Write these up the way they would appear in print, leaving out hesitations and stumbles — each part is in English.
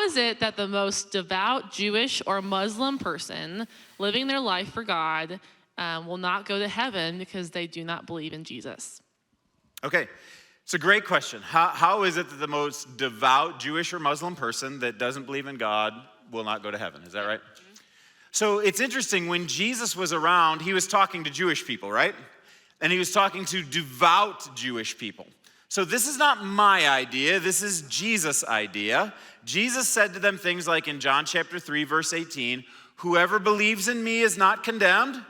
how is it that the most devout Jewish or Muslim person living their life for God will not go to heaven because they do not believe in Jesus? Okay, it's a great question. How is it that the most devout Jewish or Muslim person that doesn't believe in God will not go to heaven? Is that right? Mm-hmm. So it's interesting, when Jesus was around, he was talking to Jewish people, right? And he was talking to devout Jewish people. So this is not my idea, this is Jesus' idea. Jesus said to them things like in John chapter 3, verse 18, whoever believes in me is not condemned.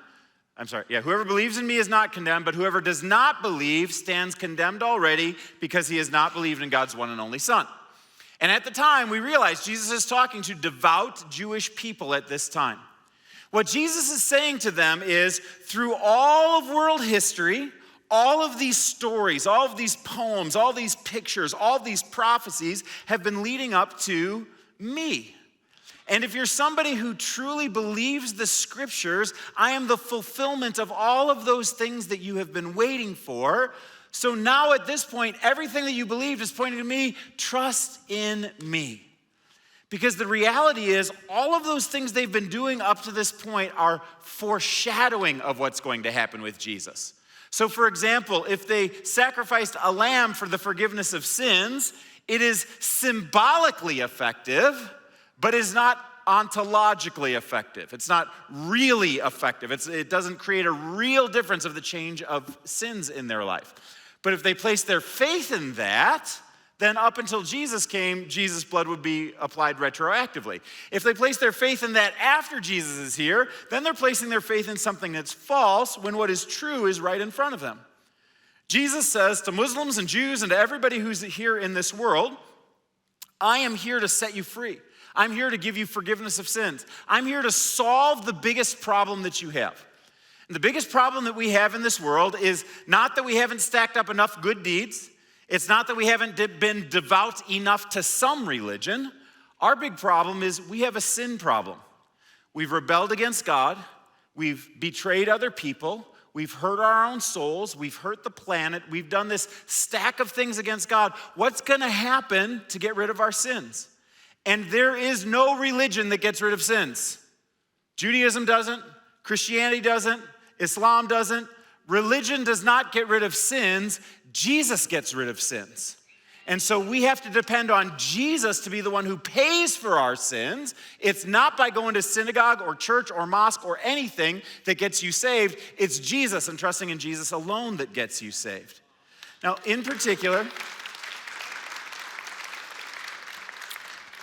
Whoever believes in me is not condemned, but whoever does not believe stands condemned already because he has not believed in God's one and only Son. And at the time, we realized Jesus is talking to devout Jewish people at this time. What Jesus is saying to them is, through all of world history, all of these stories, all of these poems, all these pictures, all of these prophecies have been leading up to me. And if you're somebody who truly believes the scriptures, I am the fulfillment of all of those things that you have been waiting for. So now at this point, everything that you believed is pointing to me. Trust in me. Because the reality is, all of those things they've been doing up to this point are foreshadowing of what's going to happen with Jesus. So for example, if they sacrificed a lamb for the forgiveness of sins, it is symbolically effective, but is not ontologically effective. It's not really effective. It doesn't create a real difference of the change of sins in their life. But if they place their faith in that, then up until Jesus came, Jesus' blood would be applied retroactively. If they place their faith in that after Jesus is here, then they're placing their faith in something that's false when what is true is right in front of them. Jesus says to Muslims and Jews and to everybody who's here in this world, I am here to set you free. I'm here to give you forgiveness of sins. I'm here to solve the biggest problem that you have. And the biggest problem that we have in this world is not that we haven't stacked up enough good deeds. It's not that we haven't been devout enough to some religion. Our big problem is we have a sin problem. We've rebelled against God. We've betrayed other people. We've hurt our own souls. We've hurt the planet. We've done this stack of things against God. What's going to happen to get rid of our sins? And there is no religion that gets rid of sins. Judaism doesn't. Christianity doesn't. Islam doesn't. Religion does not get rid of sins. Jesus gets rid of sins. And so we have to depend on Jesus to be the one who pays for our sins. It's not by going to synagogue or church or mosque or anything that gets you saved. It's Jesus and trusting in Jesus alone that gets you saved. Now, in particular,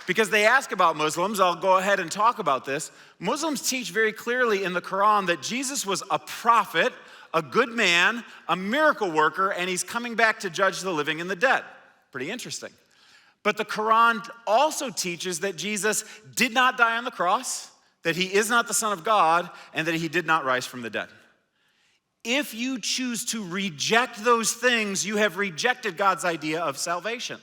because they ask about Muslims, I'll go ahead and talk about this. Muslims teach very clearly in the Quran that Jesus was a prophet, a good man, a miracle worker, and he's coming back to judge the living and the dead. Pretty interesting. But the Quran also teaches that Jesus did not die on the cross, that he is not the Son of God, and that he did not rise from the dead. If you choose to reject those things, you have rejected God's idea of salvation.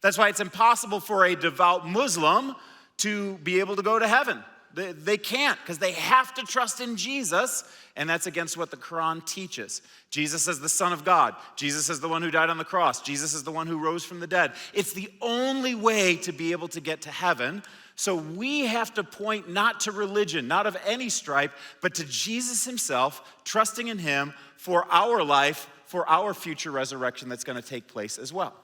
That's why it's impossible for a devout Muslim to be able to go to heaven. They can't, because they have to trust in Jesus, and that's against what the Quran teaches. Jesus is the Son of God. Jesus is the one who died on the cross. Jesus is the one who rose from the dead. It's the only way to be able to get to heaven. So we have to point not to religion, not of any stripe, but to Jesus himself, trusting in him for our life, for our future resurrection that's going to take place as well.